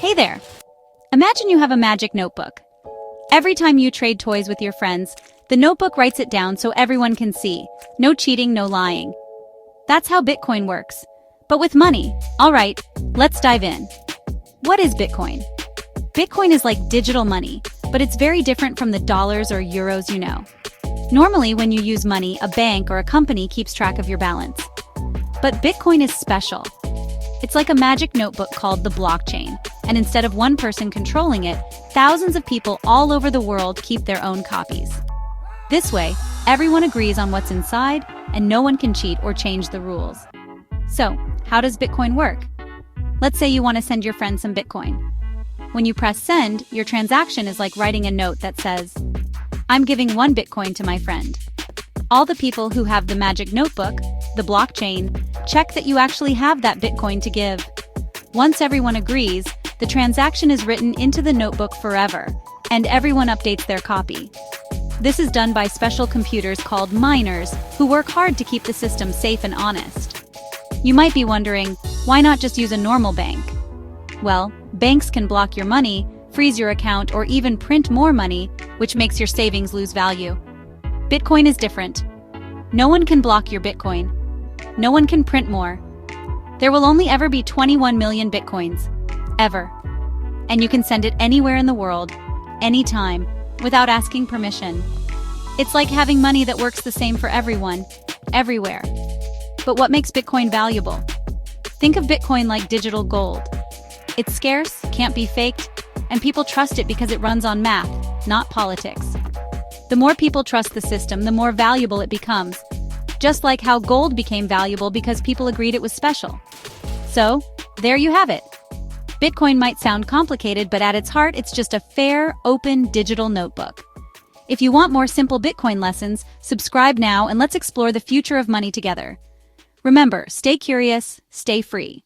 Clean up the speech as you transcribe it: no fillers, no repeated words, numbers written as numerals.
Hey there! Imagine you have a magic notebook. Every time you trade toys with your friends, the notebook writes it down so everyone can see. No cheating, no lying. That's how Bitcoin works. But with money. Alright, let's dive in. What is Bitcoin? Bitcoin is like digital money, but it's very different from the dollars or euros you know. Normally, when you use money, a bank or a company keeps track of your balance. But Bitcoin is special. It's like a magic notebook called the blockchain, and instead of one person controlling it, thousands of people all over the world keep their own copies. This way, everyone agrees on what's inside, and no one can cheat or change the rules. So, how does Bitcoin work? Let's say you want to send your friend some Bitcoin. When you press send, your transaction is like writing a note that says, "I'm giving 1 Bitcoin to my friend." All the people who have the magic notebook, the blockchain, check that you actually have that Bitcoin to give. Once everyone agrees, the transaction is written into the notebook forever, and everyone updates their copy. This is done by special computers called miners, who work hard to keep the system safe and honest. You might be wondering, why not just use a normal bank? Well, banks can block your money, freeze your account, or even print more money, which makes your savings lose value. Bitcoin is different. No one can block your Bitcoin. No one can print more. There will only ever be 21 million Bitcoins. Ever. And you can send it anywhere in the world, anytime, without asking permission. It's like having money that works the same for everyone, everywhere. But what makes Bitcoin valuable? Think of Bitcoin like digital gold. It's scarce, can't be faked, and people trust it because it runs on math, not politics. The more people trust the system, the more valuable it becomes. Just like how gold became valuable because people agreed it was special. So, there you have it. Bitcoin might sound complicated, but at its heart, it's just a fair, open, digital notebook. If you want more simple Bitcoin lessons, subscribe now and let's explore the future of money together. Remember, stay curious, stay free.